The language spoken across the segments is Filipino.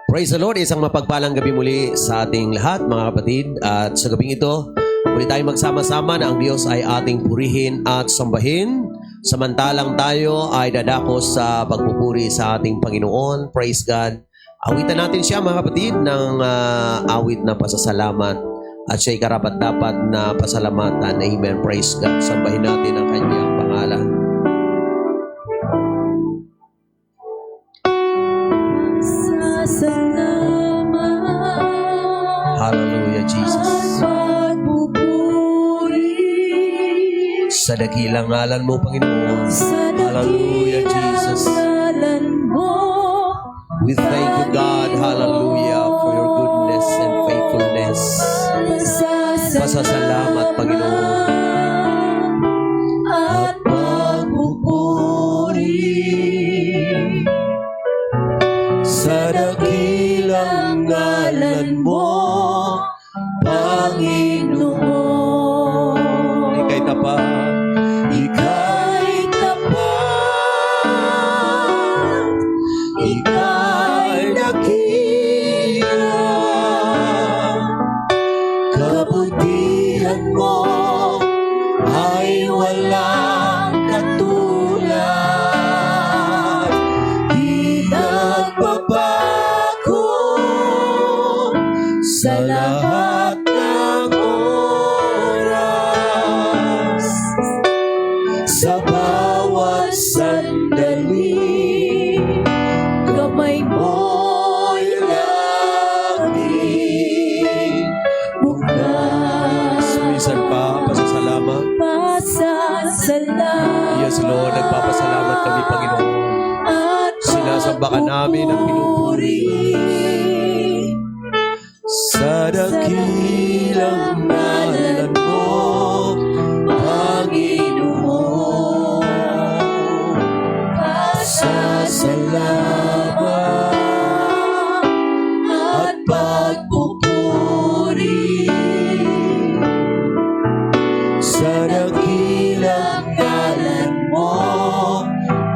Praise the Lord, isang mapagpalang gabi muli sa ating lahat mga kapatid. At sa gabing ito, muli tayong magsama-sama na ang Diyos ay ating purihin at sambahin. Samantalang tayo ay dadako sa pagpupuri sa ating Panginoon. Praise God. Awitan natin siya mga kapatid ng awit na pasasalamat. At siya'y karapat-dapat na pasalamatan. Amen. Praise God. Sambahin natin ang kanyang pangalan. Hallelujah, Jesus. Sa dakilang ngalan mo, Panginoon. Hallelujah, Jesus. We thank you, God. Hallelujah, for your goodness and faithfulness. Pasasalamat, Panginoon. At pagpupuri sa dakilang ngalan mo, Panginoon. Ika'y tapat. Ika'y tapat. Ika'y dakila. Kabutihan mo ay walang katulad. Di nagbabago sa lahat ng oras. Sa bawat sandali, kamay mo'y laging bukas. Minsan pa, pasasalamat. Yes, Lord, nagpapasalamat kami, Panginoon. Sinasamba ka namin ang pinupuri. Sa dakilang ngalan mo, Panginoon, pasasalamat at pagpupuri. Sa dakilang ngalan mo,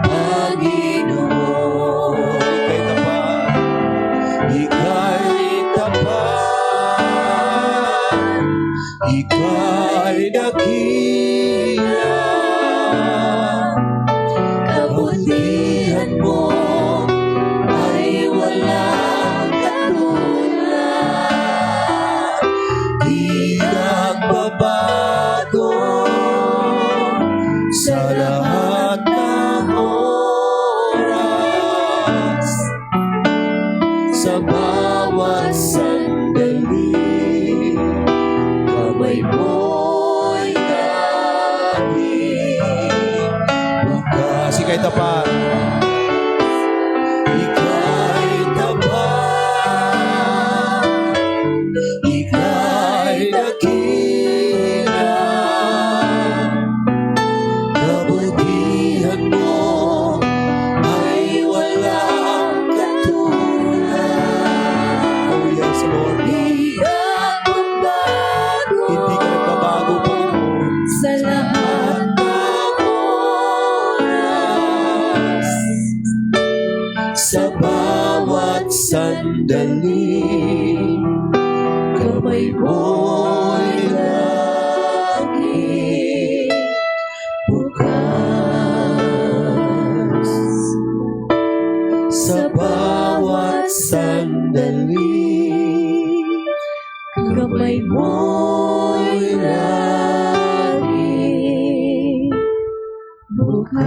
Panginoon. Ika'y tapat. Ika'y tapat. Ika'y dakila. Kabutihan mo ay walang katulad. Di nagbabago sa lahat ng oras. Sa bawat sandali, kamay mo'y laging bukas. Ika'y tapat. Ika'y tapat. Ika'y dakila. Kabutihan mo ay walang katulad. Oh yes, Lord. Hindi ka nagbabago, Panginoon. Sa lahat ng oras. Sa bawat sandali, kamay mo'y laging bukas. Sa bawat sandali, kamay mo'y laging bukas.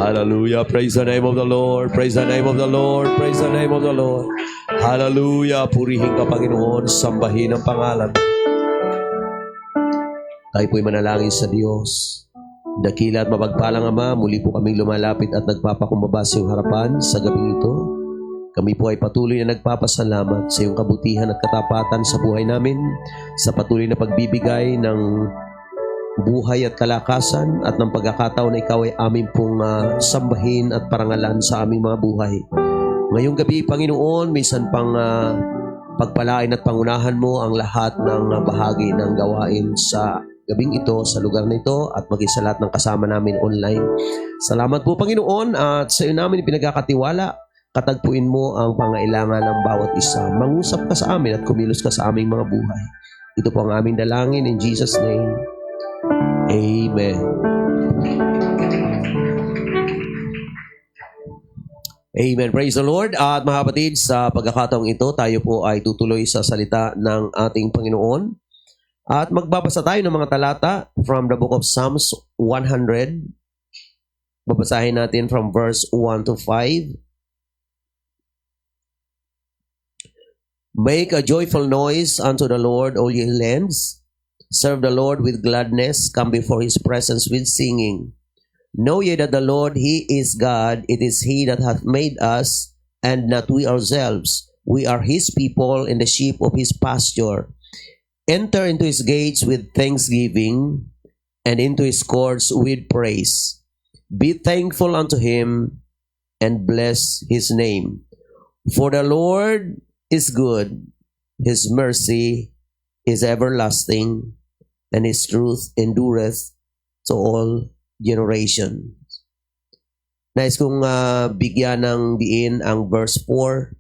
Hallelujah. Praise the name of the Lord. Praise the name of the Lord. Praise the name of the Lord. Hallelujah. Purihin ka, Panginoon. Sambahin ang pangalan. Tayo po'y manalangin sa Diyos. Dakila at mapagpalang Ama, muli po kaming lumalapit at nagpapakumbaba sa iyong harapan sa gabing ito. Kami po ay patuloy na nagpapasalamat sa iyong kabutihan at katapatan sa buhay namin, sa patuloy na pagbibigay ng buhay at kalakasan at ng pagkakataon na ikaw ay aming pong sambahin at parangalan sa aming mga buhay. Ngayong gabi, Panginoon, minsan pang pagpalain at pangunahan mo ang lahat ng bahagi ng gawain sa gabing ito sa lugar na ito at maging sa lahat ng kasama namin online. Salamat po Panginoon at sa iyo namin pinagkakatiwala. Katagpuin mo ang pangailangan ng bawat isa. Mangusap ka sa amin at kumilos ka sa aming mga buhay. Ito po ang aming dalangin in Jesus' name. Amen. Amen. Praise the Lord. At mga kapatid, sa pagkakataong ito, tayo po ay tutuloy sa salita ng ating Panginoon. At magbabasa tayo ng mga talata from the book of Psalms 100. Babasahin natin from verse 1 to 5. Make a joyful noise unto the Lord, all ye lands. Serve the Lord with gladness. Come before his presence with singing. Know ye that the Lord, he is God. It is he that hath made us, and not we ourselves. We are his people and the sheep of his pasture. Enter into his gates with thanksgiving, and into his courts with praise. Be thankful unto him, and bless his name. For the Lord is good, his mercy is everlasting, and his truth endureth to all generation. Nais kong bigyan ng diin ang verse 4.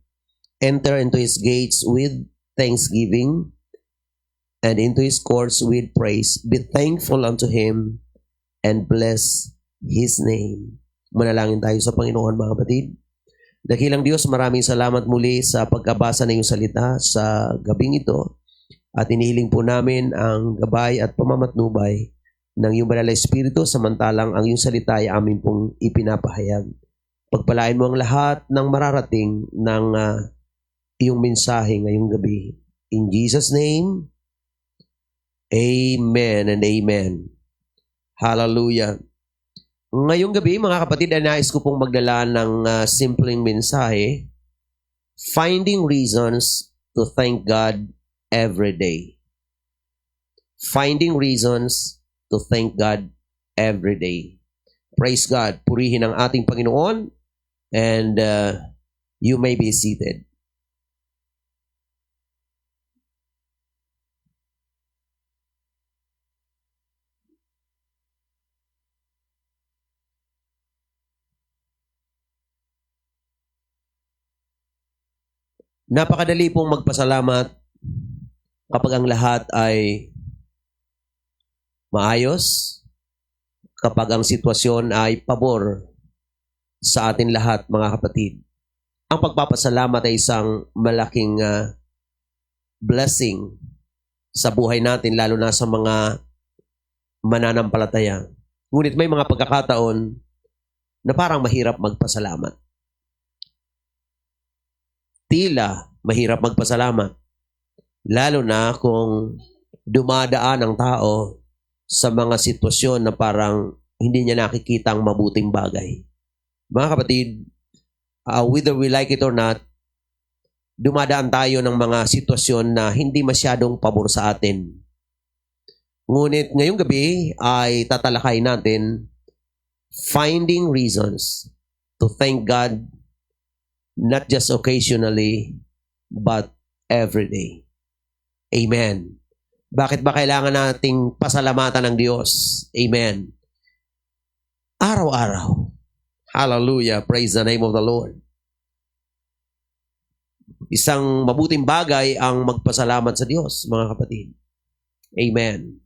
Enter into his gates with thanksgiving and into his courts with praise. Be thankful unto him and bless his name. Manalangin tayo sa Panginoon mga kapatid. Dakilang Diyos, maraming salamat muli sa pagkabasa ng iyong salita sa gabing ito at inihiling po namin ang gabay at pamamatnubay ng iyong banal na Espiritu samantalang ang iyong salita ay amin pong ipinapahayag. Pagpalain mo ang lahat ng mararating ng iyong mensahe ngayong gabi. In Jesus' name, Amen and Amen. Hallelujah. Ngayong gabi, mga kapatid, ay nais ko pong magdala ng simpleng mensahe, Finding Reasons to Thank God Every Day. Finding Reasons to thank God every day. Praise God. Purihin ang ating Panginoon and you may be seated. Napakadali pong magpasalamat kapag ang lahat ay maayos, kapag ang sitwasyon ay pabor sa atin lahat, mga kapatid. Ang pagpapasalamat ay isang malaking blessing sa buhay natin, lalo na sa mga mananampalataya. Ngunit may mga pagkakataon na parang mahirap magpasalamat. Tila mahirap magpasalamat, lalo na kung dumadaan ang tao sa mga sitwasyon na parang hindi niya nakikita ang mabuting bagay. Mga kapatid, whether we like it or not, dumadaan tayo ng mga sitwasyon na hindi masyadong pabor sa atin. Ngunit ngayong gabi ay tatalakay natin finding reasons to thank God not just occasionally but every day. Amen. Bakit ba kailangan nating pasalamatan ng Diyos? Amen. Araw-araw. Hallelujah. Praise the name of the Lord. Isang mabuting bagay ang magpasalamat sa Diyos, mga kapatid. Amen.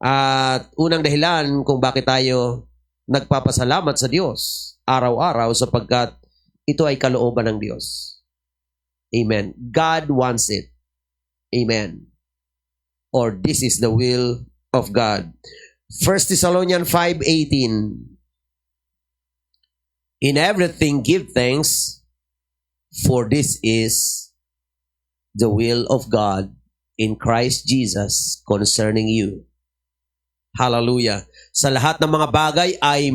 At unang dahilan kung bakit tayo nagpapasalamat sa Diyos araw-araw sapagkat ito ay kalooban ng Diyos. Amen. God wants it. Amen. Or this is the will of God. 1 Thessalonians 5:18. In everything give thanks, for this is the will of God in Christ Jesus concerning you. Hallelujah. Sa lahat ng mga bagay ay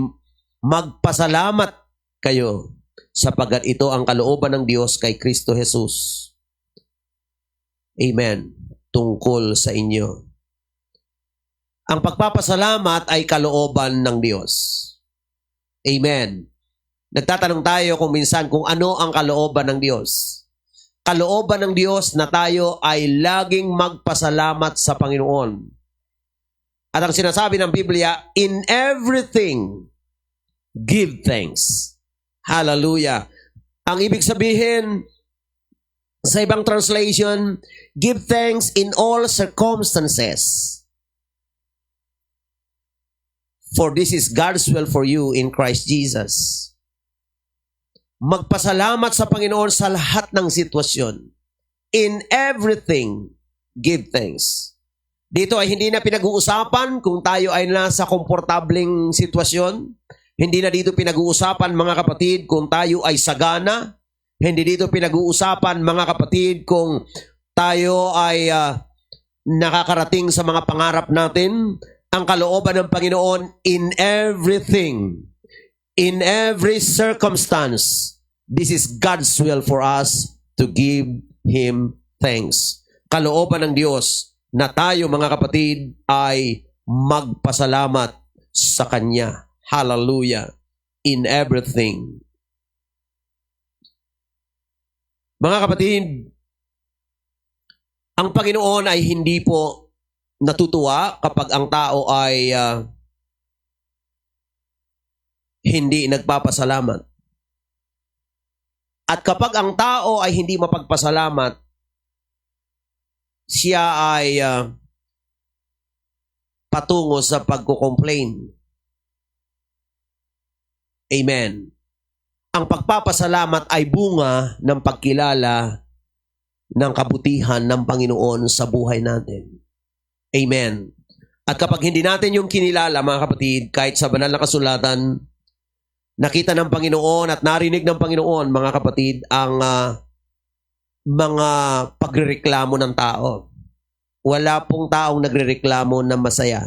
magpasalamat kayo sapagkat ito ang kalooban ng Diyos kay Kristo Jesus. Amen. Tungkol sa inyo. Ang pagpapasalamat ay kalooban ng Diyos. Amen. Nagtatanong tayo kung minsan kung ano ang kalooban ng Diyos. Kalooban ng Diyos na tayo ay laging magpasalamat sa Panginoon. At ang sinasabi ng Biblia, in everything, give thanks. Hallelujah. Ang ibig sabihin, sa ibang translation, give thanks in all circumstances. For this is God's will for you in Christ Jesus. Magpasalamat sa Panginoon sa lahat ng sitwasyon. In everything, give thanks. Dito ay hindi na pinag-uusapan kung tayo ay nasa komportableng sitwasyon. Hindi na dito pinag-uusapan, mga kapatid, kung tayo ay sagana. Hindi dito pinag-uusapan, mga kapatid, kung tayo ay nakakarating sa mga pangarap natin. Ang kalooban ng Panginoon in everything, in every circumstance, this is God's will for us to give Him thanks. Kalooban ng Diyos na tayo, mga kapatid, ay magpasalamat sa Kanya. Hallelujah. In everything. Mga kapatid, ang Panginoon ay hindi po natutuwa kapag ang tao ay hindi nagpapasalamat. At kapag ang tao ay hindi mapagpasalamat, siya ay patungo sa pagko-complain. Amen. Ang pagpapasalamat ay bunga ng pagkilala ng kabutihan ng Panginoon sa buhay natin. Amen. At kapag hindi natin yung kinilala, mga kapatid, kahit sa banal na kasulatan, nakita ng Panginoon at narinig ng Panginoon, mga kapatid, ang mga pagrereklamo ng tao. Wala pong taong nagrereklamo na masaya.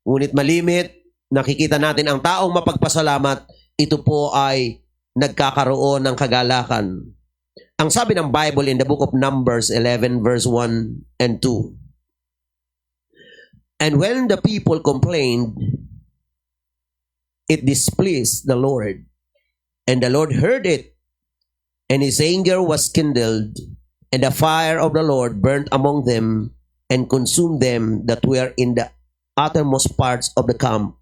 Ngunit malimit, nakikita natin ang taong mapagpasalamat, ito po ay nagkakaroon ng kagalakan. Ang sabi ng Bible in the book of Numbers 11 verse 1 and 2. And when the people complained, it displeased the Lord. And the Lord heard it, and His anger was kindled, and the fire of the Lord burnt among them, and consumed them that were in the uttermost parts of the camp.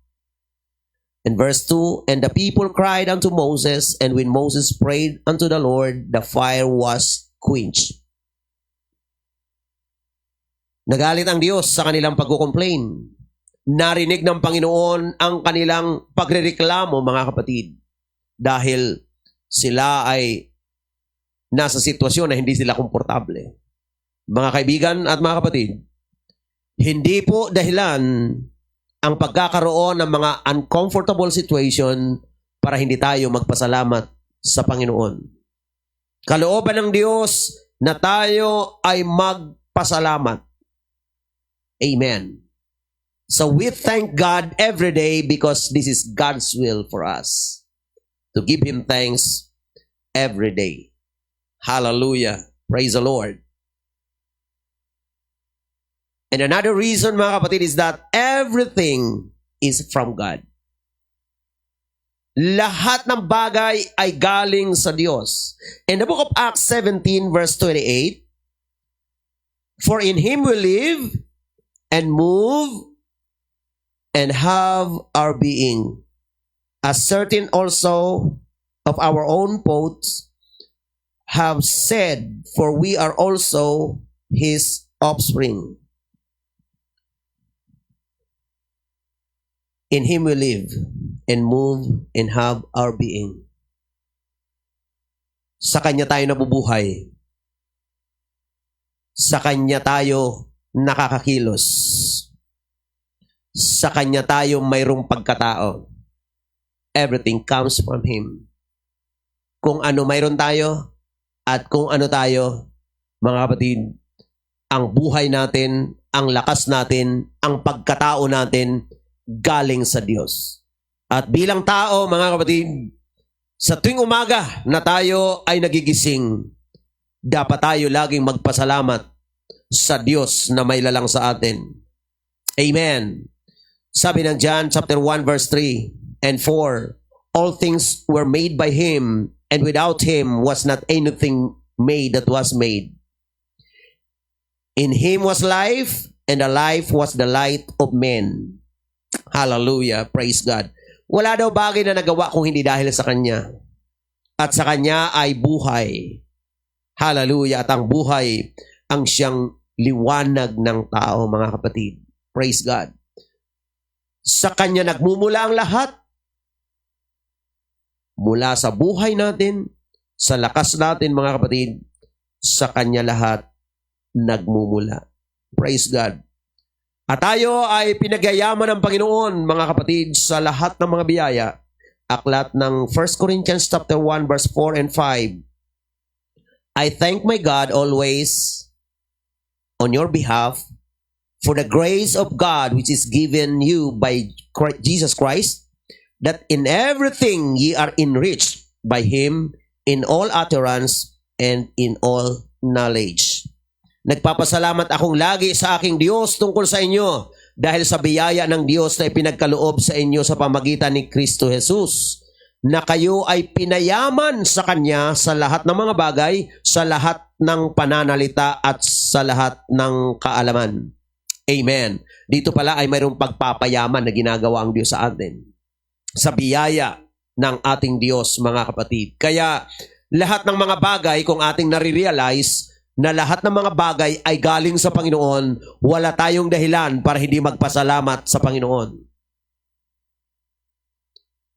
In verse 2, and the people cried unto Moses, and when Moses prayed unto the Lord, the fire was quenched. Nagalit ang Diyos sa kanilang pagko-complain. Narinig ng Panginoon ang kanilang pagrereklamo, mga kapatid, dahil sila ay nasa sitwasyon na hindi sila komportable. Mga kaibigan at mga kapatid, hindi po dahilan ang pagkakaroon ng mga uncomfortable situation para hindi tayo magpasalamat sa Panginoon. Kalooban ng Diyos na tayo ay magpasalamat. Amen. So we thank God every day because this is God's will for us to give Him thanks every day. Hallelujah. Praise the Lord. And another reason, mga kapatid, is that everything is from God. Lahat ng bagay ay galing sa Diyos. In the book of Acts 17 verse 28, for in Him we live and move and have our being. As certain also of our own poets have said, for we are also His offspring. In Him we live and move and have our being. Sa Kanya tayo nabubuhay. Sa Kanya tayo nakakakilos. Sa Kanya tayo mayroong pagkatao. Everything comes from Him. Kung ano mayroon tayo at kung ano tayo, mga kapatid, ang buhay natin, ang lakas natin, ang pagkatao natin, galing sa Diyos. At bilang tao, mga kapatid, sa tuwing umaga na tayo ay nagigising, dapat tayo laging magpasalamat sa Diyos na may lalang sa atin. Amen. Sabi ng John chapter 1 verse 3 and 4, all things were made by Him, and without Him was not anything made that was made. In Him was life, and the life was the light of men. Hallelujah. Praise God. Wala daw bagay na nagawa kung hindi dahil sa Kanya. At sa Kanya ay buhay. Hallelujah. At ang buhay ang siyang liwanag ng tao, mga kapatid. Praise God. Sa Kanya nagmumula ang lahat. Mula sa buhay natin, sa lakas natin, mga kapatid, sa Kanya lahat nagmumula. Praise God. At tayo ay pinagyayaman ng Panginoon, mga kapatid, sa lahat ng mga biyaya. Aklat ng 1 Corinthians chapter 1 verse 4 and 5. I thank my God always on your behalf for the grace of God which is given you by Jesus Christ, that in everything ye are enriched by Him in all utterance and in all knowledge. Nagpapasalamat akong lagi sa aking Diyos tungkol sa inyo dahil sa biyaya ng Diyos na ipinagkaloob sa inyo sa pamagitan ni Kristo Jesus, na kayo ay pinayaman sa Kanya sa lahat ng mga bagay, sa lahat ng pananalita at sa lahat ng kaalaman. Amen. Dito pala ay mayroong pagpapayaman na ginagawa ang Diyos sa atin. Sa biyaya ng ating Diyos, mga kapatid. Kaya lahat ng mga bagay, kung ating nare-realize na lahat ng mga bagay ay galing sa Panginoon, wala tayong dahilan para hindi magpasalamat sa Panginoon.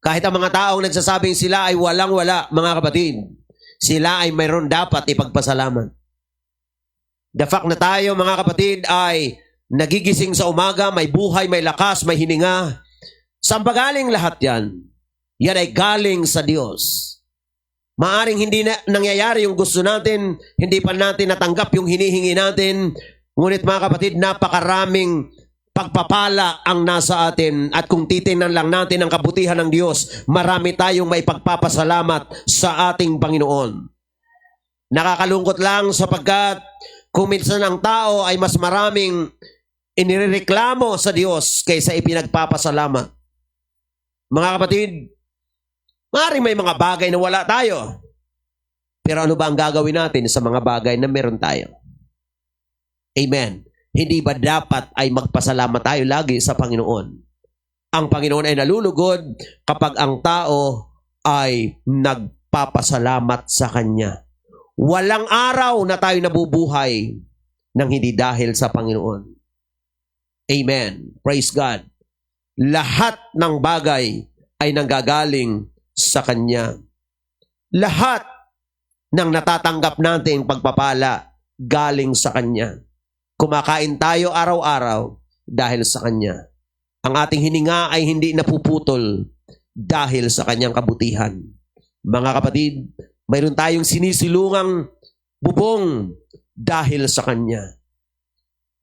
Kahit ang mga taong nagsasabing sila ay walang-wala, mga kapatid, sila ay mayroon dapat ipagpasalamat. The fact na tayo, mga kapatid, ay nagigising sa umaga, may buhay, may lakas, may hininga. Saan ba galing lahat yan? Yan ay galing sa Diyos. Maaring hindi na nangyayari yung gusto natin, hindi pa natin natanggap yung hinihingi natin. Ngunit mga kapatid, napakaraming pagpapala ang nasa atin. At kung titingnan lang natin ang kabutihan ng Diyos, marami tayong may pagpapasalamat sa ating Panginoon. Nakakalungkot lang sapagkat kung minsan ang tao ay mas maraming inireklamo sa Diyos kaysa ipinagpapasalamat. Mga kapatid, maaaring may mga bagay na wala tayo. Pero ano ba ang gagawin natin sa mga bagay na meron tayo? Amen. Hindi ba dapat ay magpasalamat tayo lagi sa Panginoon? Ang Panginoon ay nalulugod kapag ang tao ay nagpapasalamat sa Kanya. Walang araw na tayo nabubuhay nang hindi dahil sa Panginoon. Amen. Praise God. Lahat ng bagay ay nanggagaling sa Kanya. Lahat ng natatanggap nating pagpapala galing sa Kanya. Kumakain tayo araw-araw dahil sa Kanya. Ang ating hininga ay hindi napuputol dahil sa Kanyang kabutihan. Mga kapatid, mayroon tayong sinisilungang bubong dahil sa Kanya.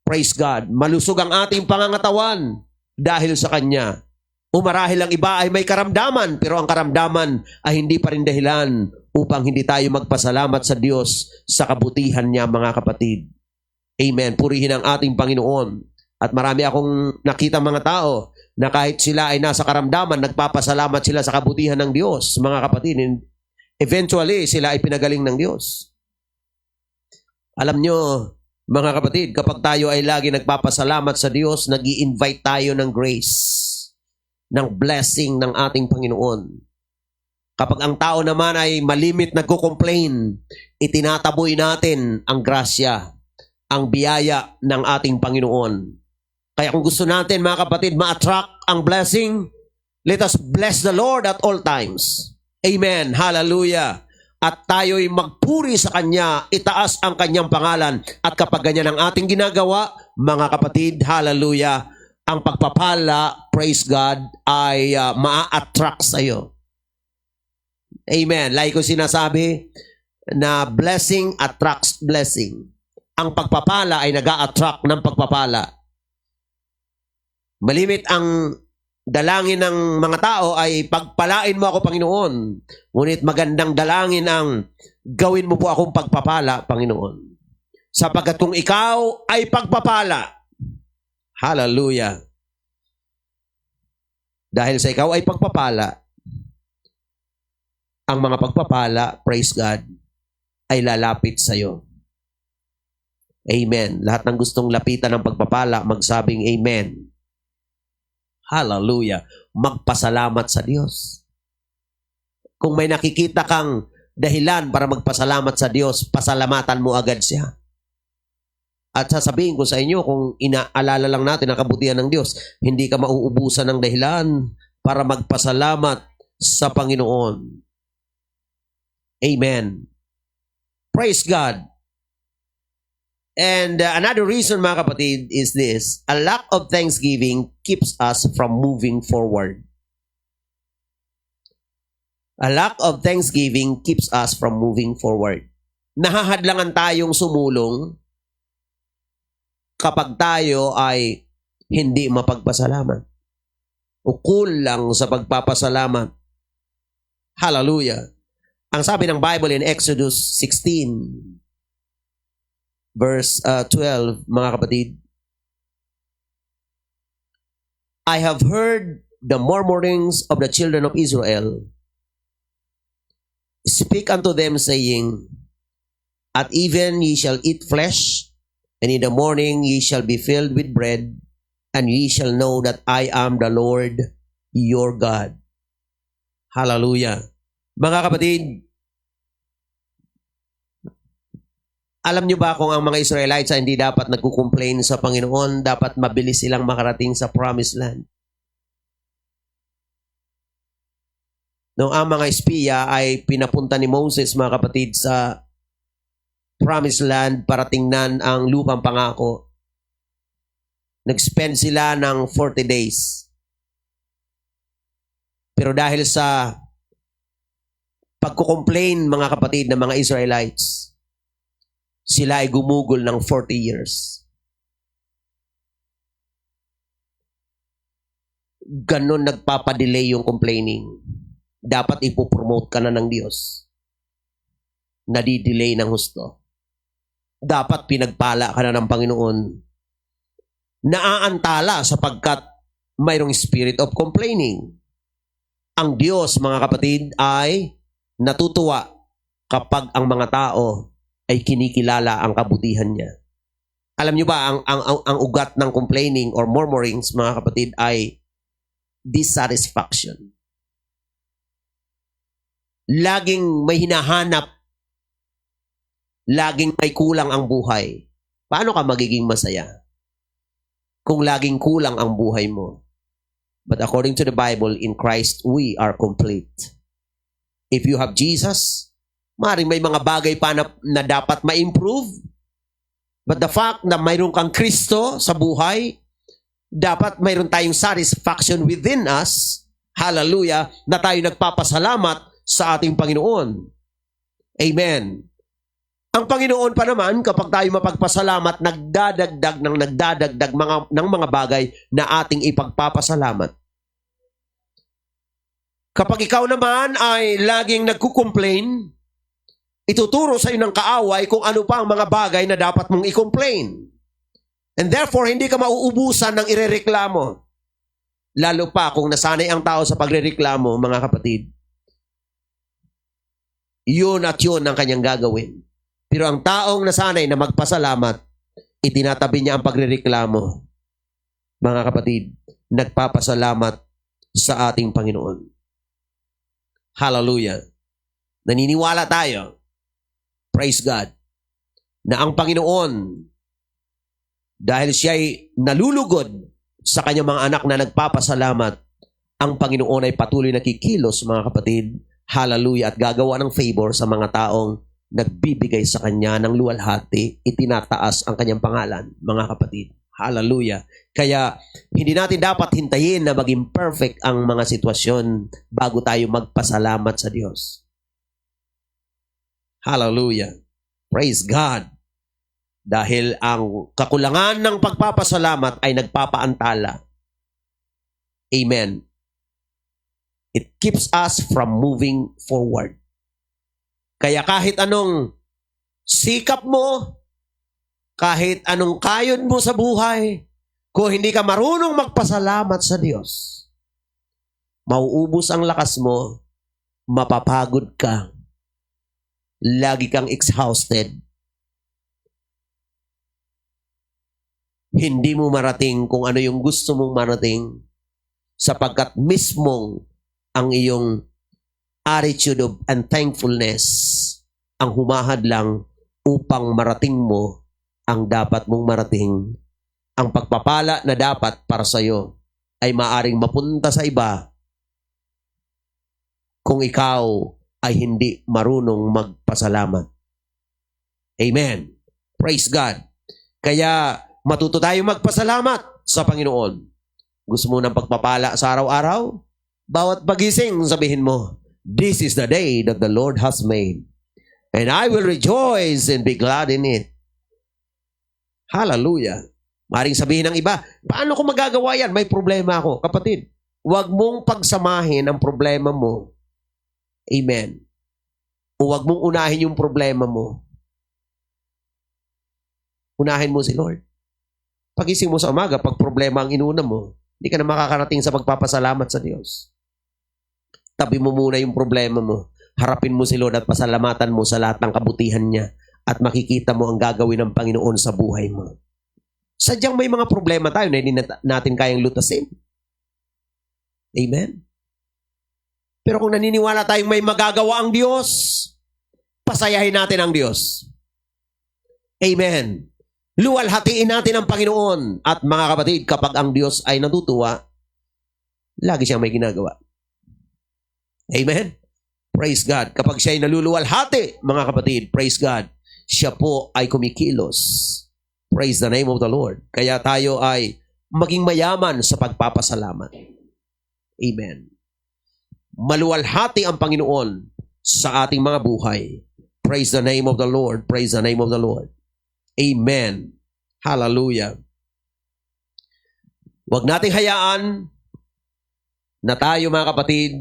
Praise God. Malusog ang ating pangangatawan dahil sa Kanya. Marahil ang iba ay may karamdaman, pero ang karamdaman ay hindi pa rin dahilan upang hindi tayo magpasalamat sa Diyos sa kabutihan niya, mga kapatid. Amen. Purihin ang ating Panginoon. At marami akong nakita mga tao na kahit sila ay nasa karamdaman, nagpapasalamat sila sa kabutihan ng Diyos, mga kapatid. And eventually, sila ay pinagaling ng Diyos. Alam nyo, mga kapatid, kapag tayo ay lagi nagpapasalamat sa Diyos, nag-i-invite tayo ng grace, ng blessing ng ating Panginoon. Kapag ang tao naman ay malimit nagko-complain, itinataboy natin ang grasya, ang biyaya ng ating Panginoon. Kaya kung gusto natin, mga kapatid, ma-attract ang blessing, let us bless the Lord at all times. Amen. Hallelujah. At tayo'y magpuri sa Kanya, itaas ang Kanyang pangalan. At kapag ganyan ang ating ginagawa, mga kapatid, hallelujah, ang pagpapala, praise God, ay maa-attract sa iyo. Amen. Like ko sinasabi, na blessing attracts blessing. Ang pagpapala ay nag-a-attract ng pagpapala. Malimit ang dalangin ng mga tao ay pagpalain mo ako, Panginoon. Ngunit magandang dalangin ang gawin mo po akong pagpapala, Panginoon. Sapagkat kung ikaw ay pagpapala, hallelujah. Dahil sa ikaw ay pagpapala, ang mga pagpapala, praise God, ay lalapit sa iyo. Amen. Lahat ng gustong lapitan ng pagpapala, magsabing amen. Hallelujah. Magpasalamat sa Diyos. Kung may nakikita kang dahilan para magpasalamat sa Diyos, pasalamatan mo agad siya. At sasabihin ko sa inyo, kung inaalala lang natin ang kabutihan ng Diyos, hindi ka mauubusan ng dahilan para magpasalamat sa Panginoon. Amen. Praise God. And another reason, mga kapatid, is this: a lack of thanksgiving keeps us from moving forward. A lack of thanksgiving keeps us from moving forward. Nahahadlangan tayong sumulong kapag tayo ay hindi mapagpasalamat o kulang sa pagpapasalamat. Hallelujah. Ang sabi ng Bible in Exodus 16, verse 12, mga kapatid, I have heard the murmurings of the children of Israel. Speak unto them, saying, at even ye shall eat flesh, and in the morning ye shall be filled with bread, and ye shall know that I am the Lord your God. Hallelujah. Mga kapatid, alam nyo ba kung ang mga Israelites ay hindi dapat nagkukomplain sa Panginoon, dapat mabilis silang makarating sa promised land? Nung ang mga espiya ay pinapunta ni Moses, mga kapatid, sa promised land para tingnan ang lupang pangako, nag-spend sila ng 40 days. Pero dahil sa pagkukomplain, mga kapatid, ng mga Israelites, sila ay gumugol ng 40 years. Ganon nagpapadelay yung complaining. Dapat ipopromote ka na ng Diyos. Nadidelay ng husto. Dapat pinagpala ka na ng Panginoon. Naaantala sapagkat mayroong spirit of complaining. Ang Diyos, mga kapatid, ay natutuwa kapag ang mga tao ay kinikilala ang kabutihan niya. Alam niyo ba, ang ugat ng complaining or murmurings, mga kapatid, ay dissatisfaction. Laging may hinahanap, laging may kulang ang buhay. Paano ka magiging masaya kung laging kulang ang buhay mo? But according to the Bible, in Christ, we are complete. If you have Jesus, maaaring may mga bagay pa na dapat ma-improve. But the fact na mayroon kang Kristo sa buhay, dapat mayroon tayong satisfaction within us, hallelujah, na tayo nagpapasalamat sa ating Panginoon. Amen. Ang Panginoon pa naman, kapag tayo mapagpasalamat, nagdadagdag ng mga bagay na ating ipagpapasalamat. Kapag ikaw naman ay laging nagkukomplain, ituturo sa iyo ng kaaway kung ano pa ang mga bagay na dapat mong i-complain. And therefore, hindi ka mauubusan ng irereklamo. Lalo pa kung nasanay ang tao sa pagrereklamo, mga kapatid. Yun at yun ang kanyang gagawin. Pero ang taong nasanay na magpasalamat, itinatabi niya ang pagrereklamo. Mga kapatid, nagpapasalamat sa ating Panginoon. Hallelujah. Naniniwala tayo, praise God, na ang Panginoon, dahil siya ay nalulugod sa kanyang mga anak na nagpapasalamat, ang Panginoon ay patuloy na kikilos, mga kapatid, hallelujah, at gagawa ng favor sa mga taong nagbibigay sa kanya ng luwalhati, itinataas ang kanyang pangalan, mga kapatid. Hallelujah. Kaya, hindi natin dapat hintayin na maging perfect ang mga sitwasyon bago tayo magpasalamat sa Diyos. Hallelujah. Praise God. Dahil ang kakulangan ng pagpapasalamat ay nagpapaantala. Amen. It keeps us from moving forward. Kaya kahit anong sikap mo, kahit anong kayod mo sa buhay, kung hindi ka marunong magpasalamat sa Diyos, mauubos ang lakas mo, mapapagod ka, lagi kang exhausted. hindi mo marating kung ano yung gusto mong marating sapagkat mismong ang iyong attitude of unthankfulness ang humahad lang upang marating mo ang dapat mong marating. Ang pagpapala na dapat para sa iyo ay maaring mapunta sa iba kung ikaw ay hindi marunong magpasalamat. Amen. Praise God. Kaya matuto tayong magpasalamat sa Panginoon. Gusto mo ng pagpapala sa araw-araw? Bawat pagising, sabihin mo, "This is the day that the Lord has made, and I will rejoice and be glad in it." Hallelujah. Maring sabihin ng iba, paano ko magagawa yan? May problema ako. Kapatid, huwag mong pagsamahin ang problema mo. Amen. O huwag mong unahin yung problema mo. Unahin mo si Lord. Pagising mo sa umaga, pag problema ang inuna mo, hindi ka na makakarating sa pagpapasalamat sa Diyos. Tabi mo muna yung problema mo. Harapin mo si Lord at pasalamatan mo sa lahat ng kabutihan niya at makikita mo ang gagawin ng Panginoon sa buhay mo. Sadyang may mga problema tayo na hindi natin kayang lutasin. Amen? Pero kung naniniwala tayong may magagawa ang Diyos, pasayahin natin ang Diyos. Amen. Luwalhatiin natin ang Panginoon. At mga kapatid, kapag ang Diyos ay natutuwa, lagi siyang may ginagawa. Amen? Praise God. Kapag siya ay naluluwalhati, mga kapatid, praise God, siya po ay kumikilos. Praise the name of the Lord. Kaya tayo ay maging mayaman sa pagpapasalamat. Amen. Maluwalhati ang Panginoon sa ating mga buhay. Praise the name of the Lord. Praise the name of the Lord. Amen. Hallelujah. Huwag nating hayaan na tayo, mga kapatid,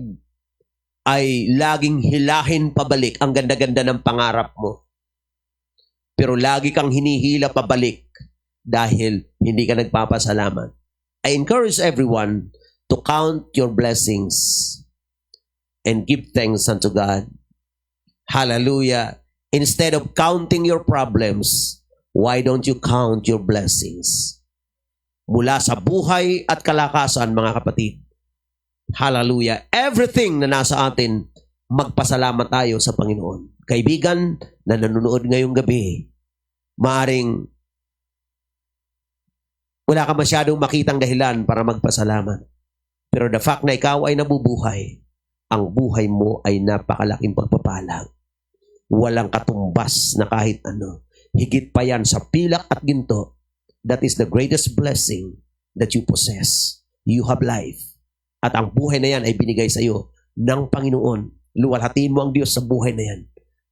ay laging hilahin pabalik ang ganda-ganda ng pangarap mo. Pero lagi kang hinihila pabalik dahil hindi ka nagpapasalamat. I encourage everyone to count your blessings and give thanks unto God. Hallelujah. Instead of counting your problems, why don't you count your blessings? Mula sa buhay at kalakasan, mga kapatid. Hallelujah. Everything na nasa atin, magpasalamat tayo sa Panginoon. Kaibigan na nanonood ngayong gabi, maaring wala ka masyadong makitang dahilan para magpasalamat. Pero the fact na ikaw ay nabubuhay, ang buhay mo ay napakalaking pagpapala. Walang katumbas na kahit ano. Higit pa yan sa pilak at ginto. That is the greatest blessing that you possess. You have life. At ang buhay na yan ay binigay sa iyo ng Panginoon. Luwalhatiin mo ang Diyos sa buhay na yan.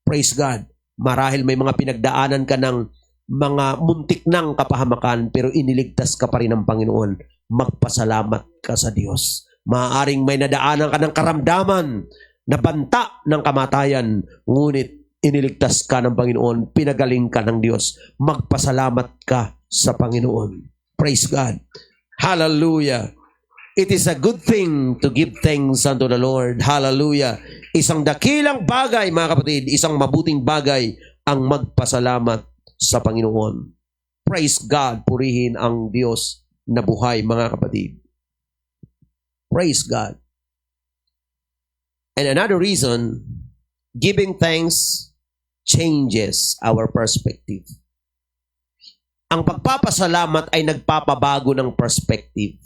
Praise God. Marahil may mga pinagdaanan ka ng mga muntik ng kapahamakan pero iniligtas ka pa rin ng Panginoon. Magpasalamat ka sa Diyos. Maaaring may nadaanan ka ng karamdaman na banta ng kamatayan, ngunit iniligtas ka ng Panginoon, pinagaling ka ng Diyos. Magpasalamat ka sa Panginoon. Praise God. Hallelujah. It is a good thing to give thanks unto the Lord. Hallelujah. Isang dakilang bagay, mga kapatid, isang mabuting bagay ang magpasalamat sa Panginoon. Praise God. Purihin ang Diyos na buhay, mga kapatid. Praise God. And another reason, giving thanks changes our perspective. Ang pagpapasalamat ay nagpapabago ng perspective.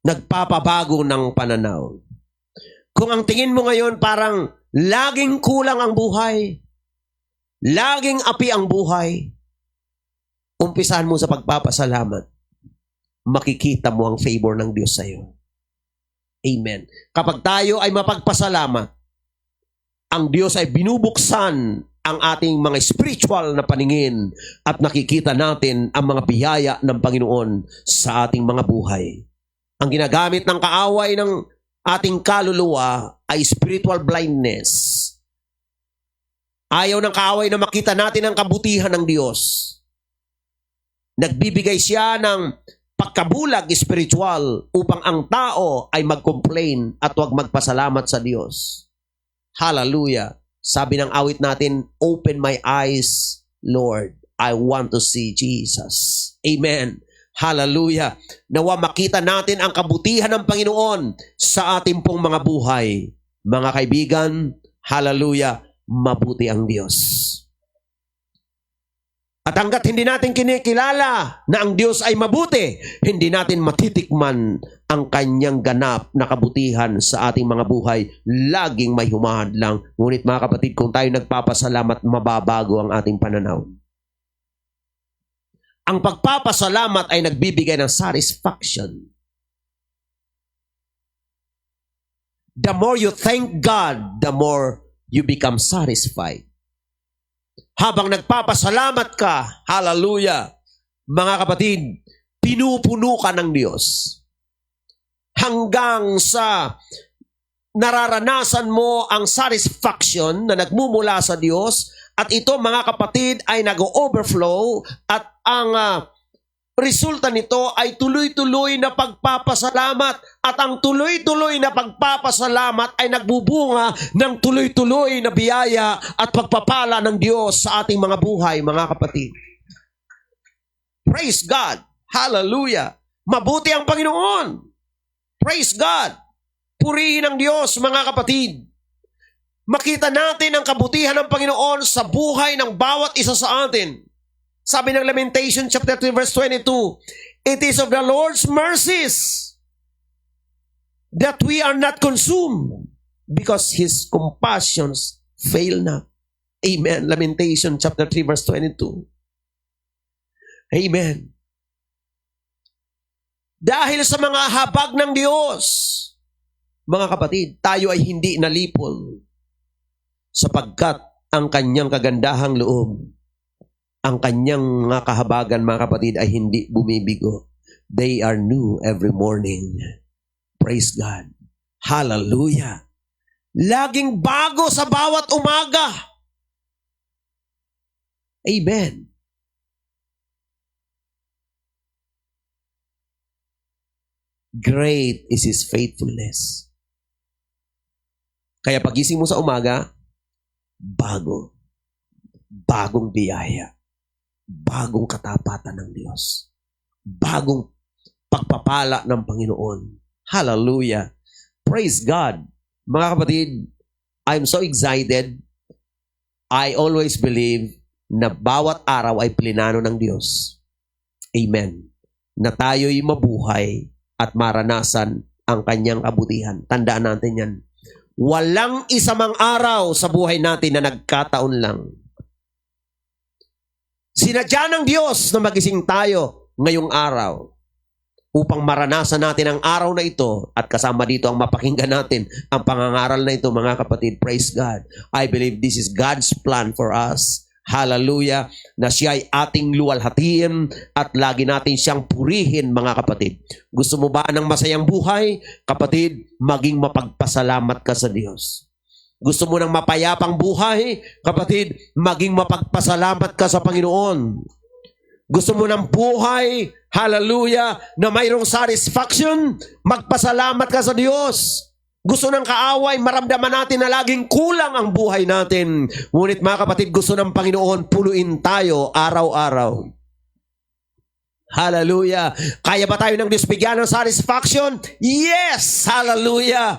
Nagpapabago ng pananaw. Kung ang tingin mo ngayon parang laging kulang ang buhay, laging api ang buhay, umpisahan mo sa pagpapasalamat, makikita mo ang favor ng Diyos sa iyo. Amen. Kapag tayo ay mapagpasalamat, ang Diyos ay binubuksan ang ating mga spiritual na paningin at nakikita natin ang mga biyaya ng Panginoon sa ating mga buhay. Ang ginagamit ng kaaway ng ating kaluluwa ay spiritual blindness. Ayaw ng kaaway na makita natin ang kabutihan ng Diyos. Nagbibigay siya ng pagkabulag spiritual upang ang tao ay mag-complain at huwag magpasalamat sa Diyos. Hallelujah. Sabi ng awit natin, "Open my eyes, Lord, I want to see Jesus. Amen. Hallelujah. Nawa makita natin ang kabutihan ng Panginoon sa ating pong mga buhay. Mga kaibigan, hallelujah, mabuti ang Diyos. At hanggat hindi natin kinikilala na ang Diyos ay mabuti, hindi natin matitikman ang kanyang ganap na kabutihan sa ating mga buhay. Laging may humahad lang. Ngunit mga kapatid, kung tayo nagpapasalamat, mababago ang ating pananaw. Ang pagpapasalamat ay nagbibigay ng satisfaction. The more you thank God, the more you become satisfied. Habang nagpapasalamat ka, hallelujah, mga kapatid, pinupuno ka ng Diyos. Hanggang sa nararanasan mo ang satisfaction na nagmumula sa Diyos, at ito mga kapatid ay nag-overflow, at ang resulta nito ay tuloy-tuloy na pagpapasalamat, at ang tuloy-tuloy na pagpapasalamat ay nagbubunga ng tuloy-tuloy na biyaya at pagpapala ng Diyos sa ating mga buhay, mga kapatid. Praise God! Hallelujah! Mabuti ang Panginoon! Praise God! Purihin ang Diyos, mga kapatid. Makita natin ang kabutihan ng Panginoon sa buhay ng bawat isa sa atin. Sabi ng Lamentation chapter 3 verse 22, it is of the Lord's mercies that we are not consumed, because His compassions fail not. Amen. Lamentation chapter 3 verse 22. Amen. Dahil sa mga habag ng Diyos, mga kapatid, tayo ay hindi nalipol, sapagkat ang kanyang kagandahang loob, ang kanyang mga kahabagan, mga kapatid, ay hindi bumibigo. They are new every morning. Praise God. Hallelujah. Laging bago sa bawat umaga. Amen. Great is His faithfulness. Kaya pagising mo sa umaga, bagong biyaya. Bagong katapatan ng Diyos. Bagong pagpapala ng Panginoon. Hallelujah. Praise God. Mga kapatid, I'm so excited. I always believe na bawat araw ay plinano ng Diyos. Amen. Na tayo'y mabuhay at maranasan ang kanyang kabutihan. Tandaan natin yan. Walang isamang araw sa buhay natin na nagkataon lang. Sinadya ng Diyos na magising tayo ngayong araw upang maranasan natin ang araw na ito, at kasama dito ang mapakinggan natin ang pangangaral na ito, mga kapatid. Praise God. I believe this is God's plan for us. Hallelujah. Na siya ay ating luwalhatiin at lagi natin siyang purihin, mga kapatid. Gusto mo ba ng masayang buhay? Kapatid, maging mapagpasalamat ka sa Diyos. Gusto mo ng mapayapang buhay? Kapatid, maging mapagpasalamat ka sa Panginoon. Gusto mo ng buhay, hallelujah, na mayroong satisfaction? Magpasalamat ka sa Diyos. Gusto ng kaaway, maramdaman natin na laging kulang ang buhay natin. Ngunit mga kapatid, gusto ng Panginoon, punuin tayo araw-araw. Hallelujah. Kaya ba tayo ng Diyos bigyan ng satisfaction? Yes! Hallelujah.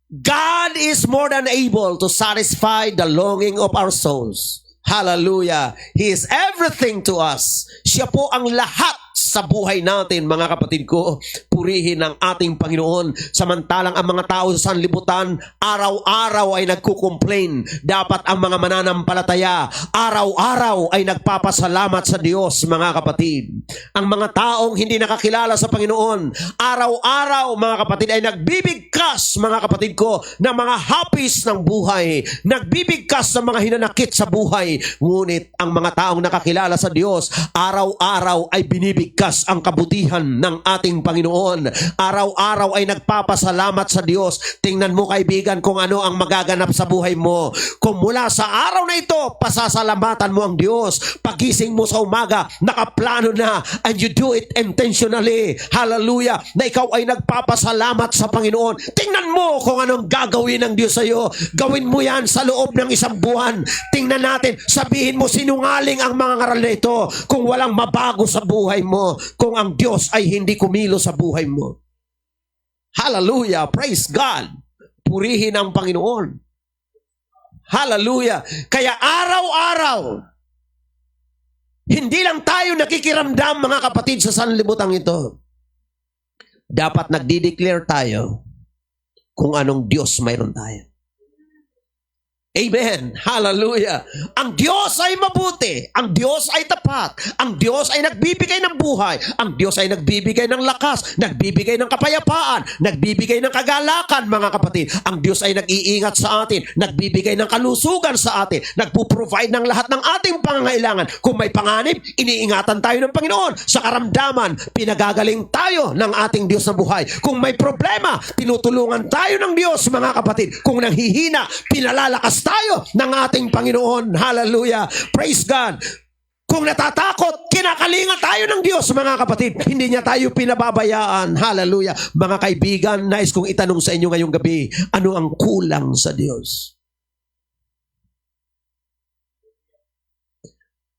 God is more than able to satisfy the longing of our souls. Hallelujah. He is everything to us. Siya po ang lahat sa buhay natin, mga kapatid ko. Purihin ang ating Panginoon. Samantalang ang mga tao sa sanlibutan, araw-araw ay nagkukomplain. Dapat ang mga mananampalataya, araw-araw ay nagpapasalamat sa Diyos, mga kapatid. Ang mga taong hindi nakakilala sa Panginoon, araw-araw, mga kapatid, ay nagbibigkas, mga kapatid ko, ng mga hapis ng buhay. Nagbibigkas ng mga hinanakit sa buhay. Ngunit ang mga taong nakakilala sa Diyos, araw-araw ay binibigkas ang kabutihan ng ating Panginoon. Panginoon. Araw-araw ay nagpapasalamat sa Diyos. Tingnan mo kaibigan kung ano ang magaganap sa buhay mo. Kung mula sa araw na ito, pasasalamatan mo ang Diyos. Pagising mo sa umaga, nakaplano na, and you do it intentionally. Hallelujah. Na ikaw ay nagpapasalamat sa Panginoon. Tingnan mo kung anong gagawin ng Diyos sa iyo. Gawin mo yan sa loob ng isang buwan. Tingnan natin, sabihin mo sinungaling ang mga ngaral na ito kung walang mabago sa buhay mo, kung ang Diyos ay hindi kumilo sa buhay mo. Hallelujah. Praise God. Purihin ang Panginoon. Hallelujah. Kaya araw-araw, hindi lang tayo nakikiramdam mga kapatid sa sanlibutan ito. Dapat nagdi-declare tayo kung anong Diyos mayroon tayo. Amen. Hallelujah. Ang Diyos ay mabuti. Ang Diyos ay tapat. Ang Diyos ay nagbibigay ng buhay. Ang Diyos ay nagbibigay ng lakas, nagbibigay ng kapayapaan, nagbibigay ng kagalakan, mga kapatid. Ang Diyos ay nag-iingat sa atin, nagbibigay ng kalusugan sa atin, nagpo-provide ng lahat ng ating pangangailangan. Kung may panganib, iniingatan tayo ng Panginoon. Sa karamdaman, pinagagaling tayo ng ating Diyos na buhay. Kung may problema, tinutulungan tayo ng Diyos, mga kapatid. Kung nanghihina, pinalalakas tayo ng ating Panginoon. Hallelujah. Praise God. Kung natatakot, kinakalingan tayo ng Diyos, mga kapatid. Hindi niya tayo pinababayaan. Hallelujah. Mga kaibigan, nais kong itanong sa inyo ngayong gabi, ano ang kulang sa Diyos?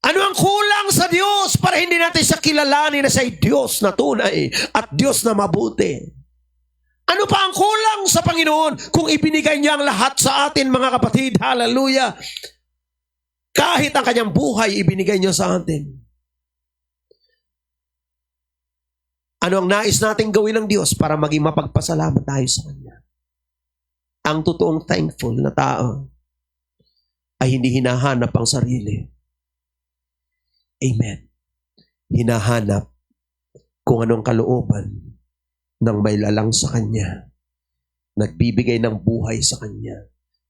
Ano ang kulang sa Diyos para hindi natin siya kilalanin na siya'y Diyos na tunay at Diyos na mabuti? Ano pa ang kulang sa Panginoon kung ibinigay niya ang lahat sa atin, mga kapatid? Hallelujah. Kahit ang kanyang buhay, ibinigay niya sa atin. Ano ang nais nating gawin ng Diyos para maging mapagpasalamat tayo sa Kanya? Ang totoong thankful na tao ay hindi hinahanap ang sarili. Amen. Hinahanap kung anong kalooban ng may lalang sa Kanya, nagbibigay ng buhay sa Kanya.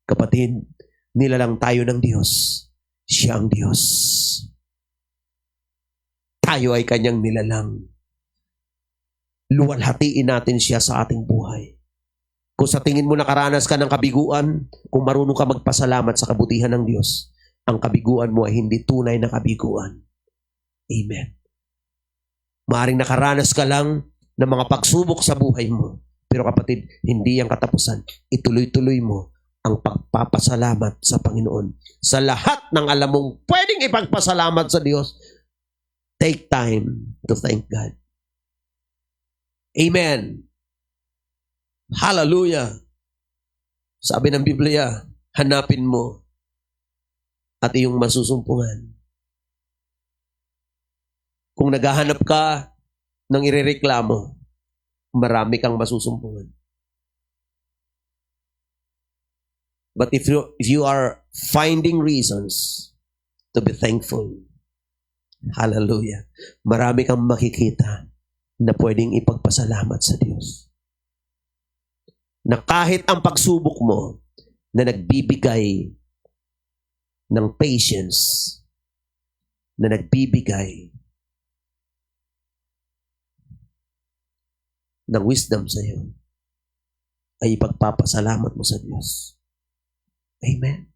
Kapatid, nilalang tayo ng Diyos. Siya ang Diyos. Tayo ay Kanyang nilalang. Luwalhatiin natin siya sa ating buhay. Kung sa tingin mo nakaranas ka ng kabiguan, kung marunong ka magpasalamat sa kabutihan ng Diyos, ang kabiguan mo ay hindi tunay na kabiguan. Amen. Maaring nakaranas ka lang ng mga pagsubok sa buhay mo. Pero kapatid, hindi ang katapusan. Ituloy-tuloy mo ang pagpapasalamat sa Panginoon. Sa lahat ng alam mong pwedeng ipagpasalamat sa Diyos, take time to thank God. Amen. Hallelujah. Sabi ng Biblia, hanapin mo at iyong masusumpungan. Kung naghahanap ka nang irereklamo, marami kang masusumpungan. But if you are finding reasons to be thankful, hallelujah, marami kang makikita na pwedeng ipagpasalamat sa Diyos. Na kahit ang pagsubok mo na nagbibigay ng patience, na nagbibigay ng wisdom sa iyo, ay ipagpapasalamat mo sa Diyos. Amen.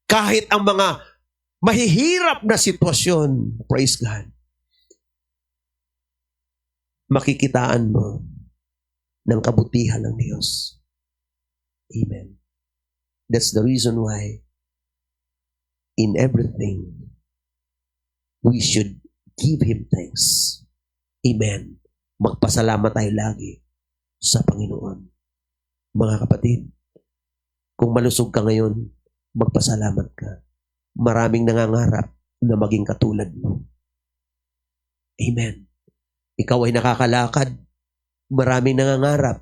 Kahit ang mga mahihirap na sitwasyon, praise God, makikitaan mo ng kabutihan ng Diyos. Amen. That's the reason why in everything we should give Him thanks. Amen. Magpasalamat tayo lagi sa Panginoon. Mga kapatid, kung malusog ka ngayon, magpasalamat ka. Maraming nangangarap na maging katulad mo. Amen. Ikaw ay nakakalakad, maraming nangangarap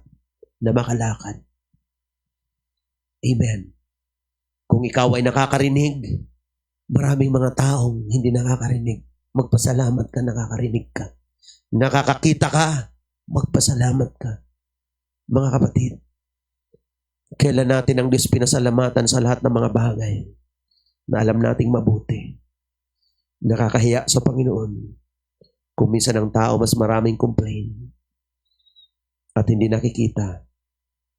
na makalakad. Amen. Kung ikaw ay nakakarinig, maraming mga taong hindi nakakarinig. Magpasalamat ka, nakakarinig ka. Nakakakita ka, magpasalamat ka. Mga kapatid, kailan natin ang Diyos pinasalamatan sa lahat ng mga bagay na alam nating mabuti. Nakakahiya sa Panginoon kung minsan ang tao mas maraming complain. at hindi nakikita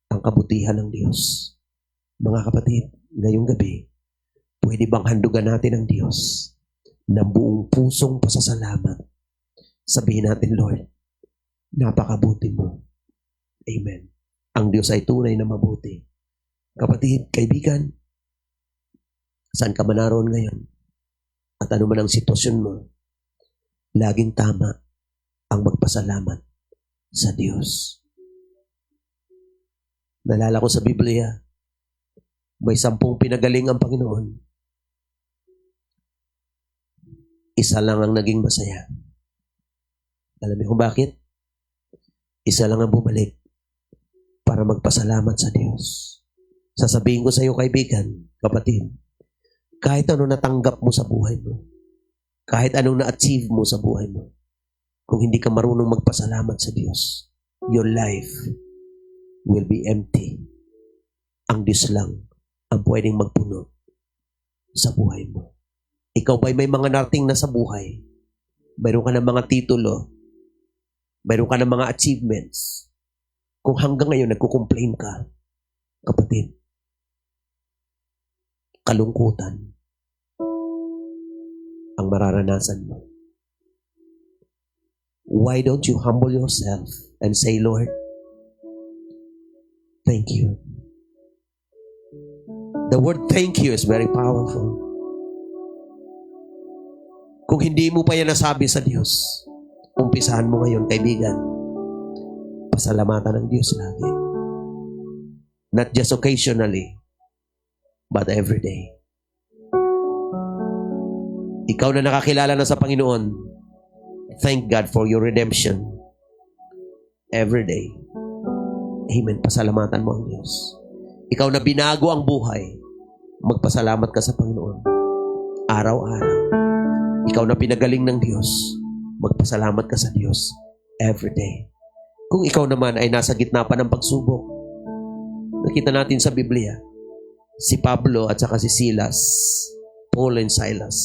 ang kabutihan ng Diyos. Mga kapatid, ngayong gabi, pwede bang handugan natin ang Diyos ng buong pusong pasasalamat? Sabihin natin, Lord, napakabuti mo. Amen. Ang Diyos ay tunay na mabuti. Kapatid, kaibigan, saan ka man naroon ngayon? At ano man ang sitwasyon mo, laging tama ang magpasalamat sa Diyos. Nalala ko sa Biblia, may 10 pinagaling ang Panginoon. Isa lang ang naging masaya. Alam niyo kung bakit? Isa lang ang bumalik para magpasalamat sa Diyos. Sasabihin ko sa iyo, kaibigan, kapatid, kahit ano natanggap mo sa buhay mo, kahit anong na-achieve mo sa buhay mo, kung hindi ka marunong magpasalamat sa Diyos, your life will be empty. Ang Diyos lang ang pwedeng magpuno sa buhay mo. Ikaw ba'y may mga narating na sa buhay? Mayroon ka ng mga titulo? Mayroon ka ng mga achievements? Kung hanggang ngayon nagko-complain ka, kapatid, kalungkutan ang mararanasan mo. Why don't you humble yourself and say, Lord, thank you. The word thank you is very powerful. Kung hindi mo pa yan nasabi sa Diyos, umpisahan mo ngayon, kaibigan, pasalamatan ng Diyos lagi. Not just occasionally, but every day. Ikaw na nakakilala na sa Panginoon, thank God for your redemption every day. Amen. Pasalamatan mo ang Diyos. Ikaw na binago ang buhay, magpasalamat ka sa Panginoon. Araw-araw. Ikaw na pinagaling ng Diyos, magpasalamat ka sa Diyos every day. Kung ikaw naman ay nasa gitna pa ng pagsubok, nakita natin sa Biblia, si Pablo at saka si Silas, Paul and Silas,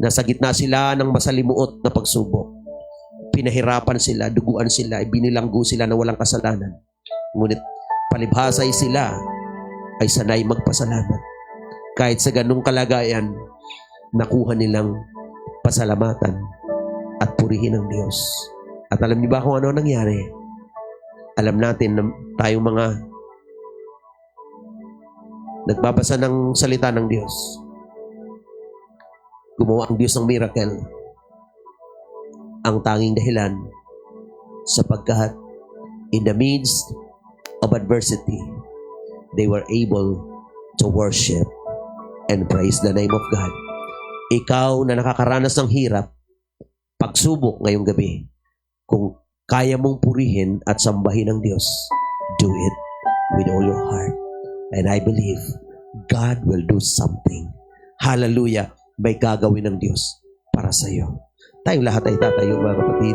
nasa gitna sila ng masalimuot na pagsubok. Pinahirapan sila, duguan sila, ibinilanggo sila na walang kasalanan. Ngunit palibhasay sila ay sanay magpasalamat. Kahit sa ganung kalagayan, nakuha nilang pasalamatan at purihin ng Diyos. At alam niyo ba kung ano nangyari? Alam natin na tayong mga nagbabasa ng salita ng Diyos, gumawa ang Diyos ng miracle. Ang tanging dahilan sapagkat in the midst of adversity, they were able to worship and praise the name of God. Ikaw na nakakaranas ng hirap, pagsubok ngayong gabi, kung kaya mong purihin at sambahin ang Diyos, do it with all your heart. And I believe God will do something. Hallelujah! May gagawin ng Diyos para sa iyo. Tayong lahat ay tatayo, mga kapatid.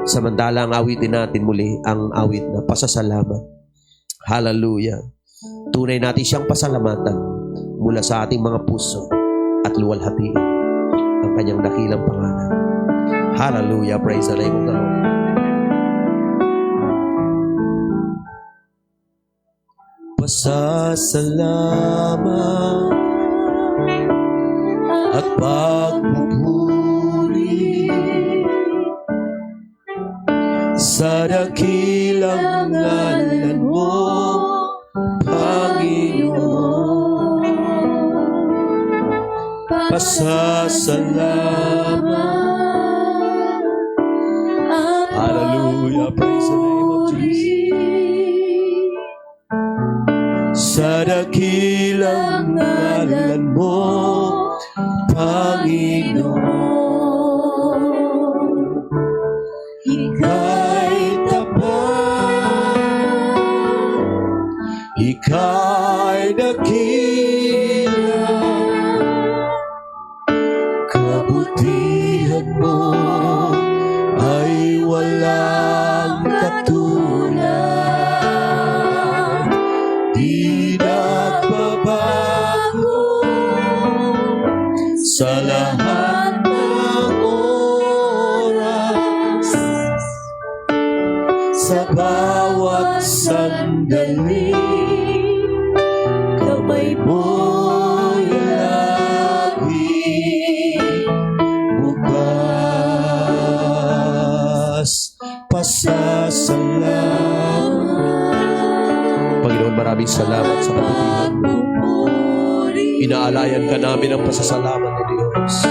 Samantala ang awitin natin muli, ang awit na pasasalamat. Hallelujah! Tunay natin siyang pasalamatan mula sa ating mga puso at luwalhatiin ang kanyang dakilang pangalan. Hallelujah! Praise the name of the Lord. Pasasalamat at pagpupuri sa dakilang ngalan mo, Panginoon. Pasasalamat. Hallelujah. Praise the name of Jesus. Sa dakilang ngalan mo, Panginoon. Ika'y tapat, ika'y dakila, kabutihan mo ay walang katulad. Di nagbabago sa lahat ng oras, sa sandali, kamay mo'y lagi bukas. Pasasalamat. Panginoon, maraming salamat sa kabutihan mo. Inaalayan ka namin ang pasasalamat ni Diyos.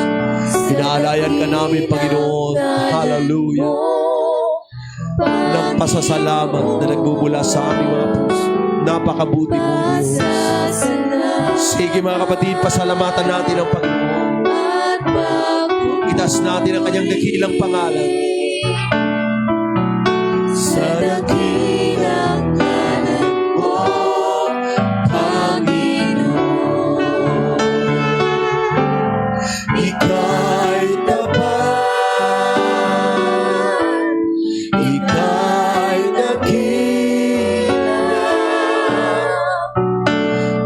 Inaalayan ka namin, Panginoon. Hallelujah. Ng pasasalamat na nagbubula sa aming mga puso. Napakabuti mo, Diyos. Sige mga kapatid, pasalamatan natin ang Panginoon. Itaas natin ang kanyang dakilang pangalan. Sa dakilang ngalan mo, Panginoon, Ika'y tapat, Ika'y dakila,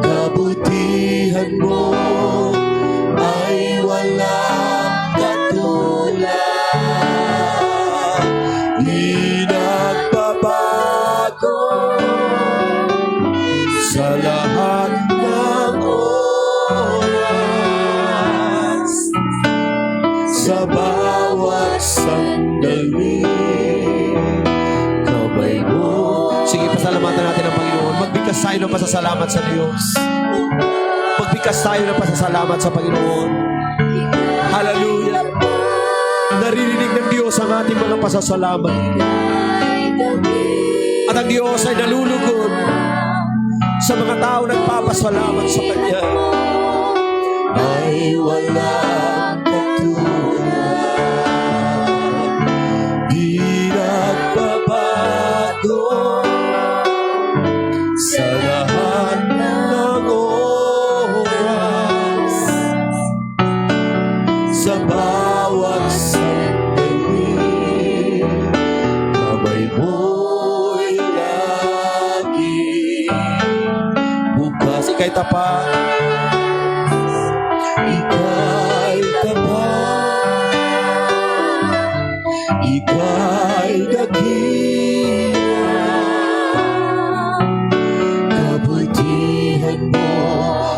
kabutihan mo ay walang katulad. Di nagbabago sa lahat ng oras, sa bawat sandali, kamay mo. Sige, pasalamatan natin ang Panginoon. Magbigkas tayo ng pasasalamat sa Diyos. Magbigkas tayo ng pasasalamat sa Panginoon. Hallelujah. Naririnig ng Diyos ang ating mga pasasalamat. At ang Diyos ay nalulugod sa mga tao nagpapasalamat sa Kanya. Ay walang katulad, di nagbabago sa lahat ng oras, sa bawat sandali, kamay mo'y lagi bukas. Ika'y tapat, Ika'y tapat, Ika'y dakila, kabutihan mo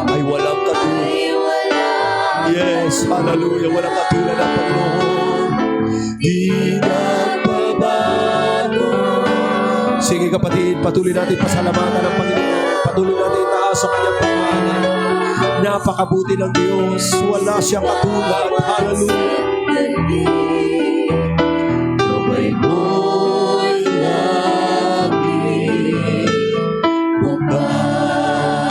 ay walang katulad. Yes, hallelujah, walang katulad ang Panginoon. Di nagbabago. Sige kapatid, patuloy natin pasalamatan ng Panginoon. Patuloy natin itaas ang kanyang pangalan. Napakabuti ng Diyos. Wala siyang katulad. Hallelujah. Kamay mo'y lagi bukas,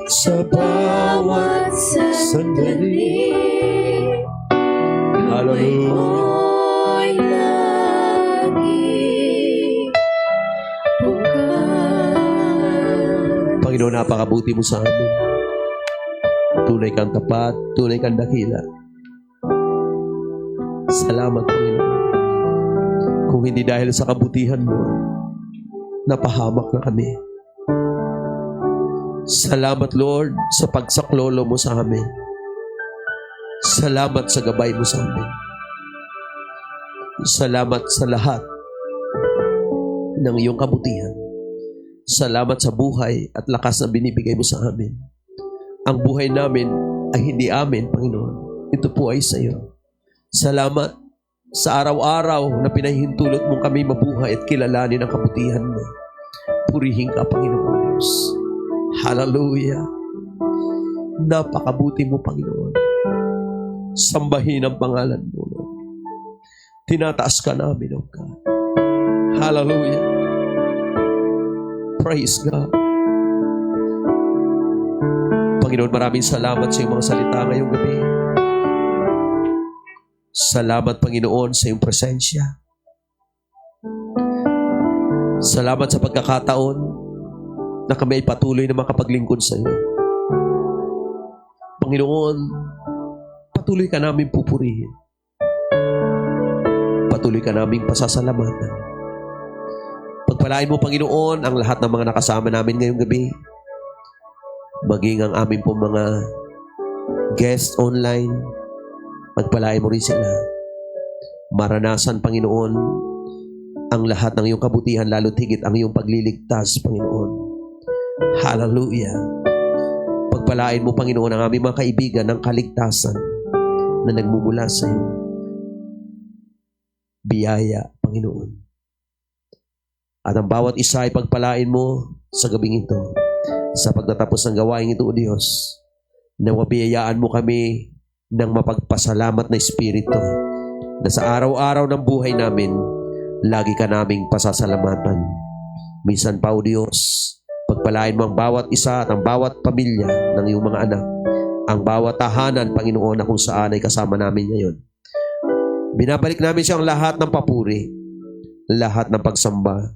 sa bawat sandali. Hallelujah. Panginoon, napakabuti mo sa amin. Tunay kang tapat, tunay kang dakila. Salamat, Panginoon. Kung hindi dahil sa kabutihan mo, napahamak na kami. Salamat, Lord, sa pagsaklolo mo sa amin. Salamat sa gabay mo sa amin. Salamat sa lahat ng iyong kabutihan. Salamat sa buhay at lakas na binibigay mo sa amin. Ang buhay namin ay hindi amin, Panginoon. Ito po ay sa iyo. Salamat sa araw-araw na pinahintulot mo kami mabuhay at kilalanin ang kabutihan mo. Purihin ka, Panginoon Diyos. Hallelujah. Napakabuti mo, Panginoon. Sambahin ang pangalan mo, Lord. Tinataas ka namin, O God. Hallelujah. Praise God. Panginoon, maraming salamat sa iyong mga salita ngayong gabi. Salamat, Panginoon, sa iyong presensya. Salamat sa pagkakataon na kami ay patuloy na makapaglingkod sa iyo. Panginoon, patuloy ka namin pupurihin. Patuloy ka namin pasasalamatan. Pagpalain mo, Panginoon, ang lahat ng mga nakasama namin ngayong gabi. Maging ang aming po mga guest online. Pagpalain mo rin sila. Maranasan, Panginoon, ang lahat ng iyong kabutihan, lalo't higit ang iyong pagliligtas, Panginoon. Hallelujah. Pagpalain mo, Panginoon, ang aming mga kaibigan ng kaligtasan na nagmumula sa iyo. Biyaya, Panginoon. At ang bawat isa ay pagpalain mo sa gabing ito. Sa pagtatapos ng gawain ito, O Diyos, na mabiyayaan mo kami ng mapagpasalamat na Espiritu, na sa araw-araw ng buhay namin, lagi ka naming pasasalamatan. Minsan pa, O Diyos, pagpalain mo ang bawat isa at ang bawat pamilya ng iyong mga anak, ang bawat tahanan, Panginoon, na kung saan ay kasama namin ngayon. Binabalik namin siyang lahat ng papuri, lahat ng pagsamba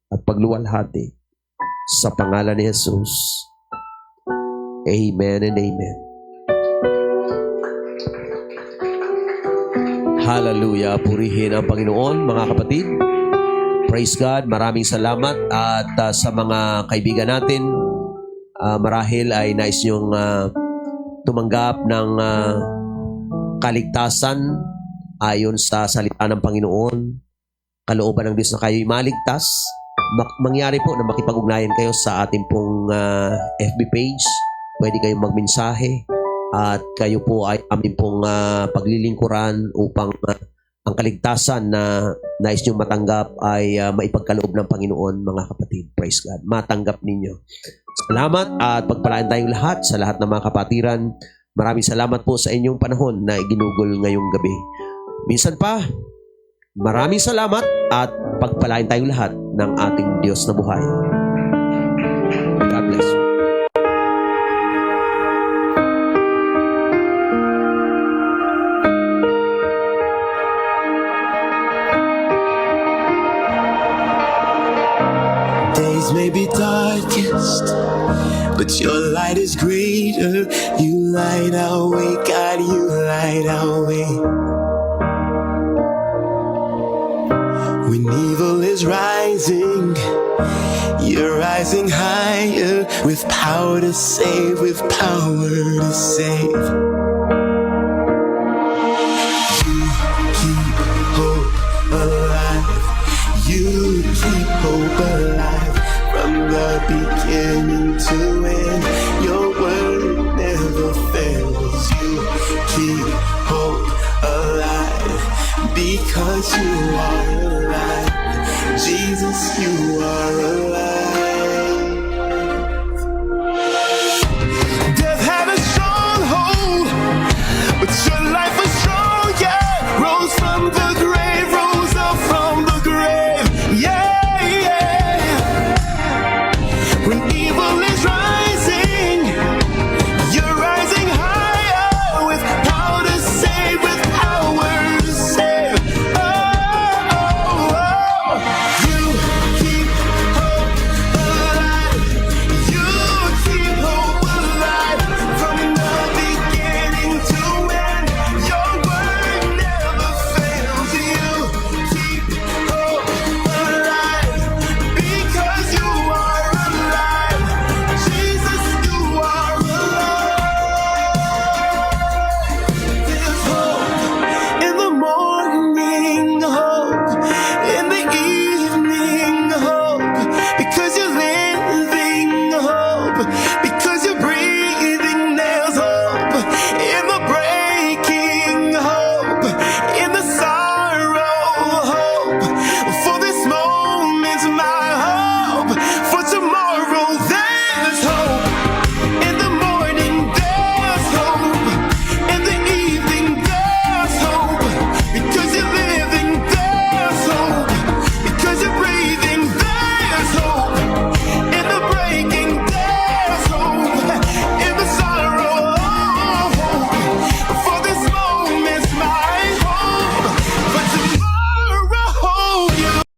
at pagluwalhati sa pangalan ni Jesus. Amen and amen. Hallelujah. Purihin ang Panginoon, mga kapatid. Praise God. Maraming salamat. At sa mga kaibigan natin, marahil ay nais niyong tumanggap ng kaligtasan ayon sa salita ng Panginoon. Kalooban ng Diyos na kayo'y maligtas. Mangyari po na makipag-ugnayan kayo sa ating pong FB page. Pwede kayong magmensahe. At kayo po ay amin pong paglilingkuran upang ang kaligtasan na nais niyong matanggap ay maipagkaloob ng Panginoon, mga kapatid. Praise God. Matanggap ninyo. Salamat at pagpalain tayong lahat sa lahat ng mga kapatiran. Maraming salamat po sa inyong panahon na iginugol ngayong gabi. Minsan pa, maraming salamat at pagpalain tayong lahat ng ating Diyos na buhay. God bless you. Days may be darkest, but your light is greater. You light our way, God, you light our way. When evil is rising, you're rising higher, with power to save, with power to save. You keep hope alive. You keep hope alive. From the beginning to end, your word never fails. You keep hope alive, because you are alive. Jesus, you are alive.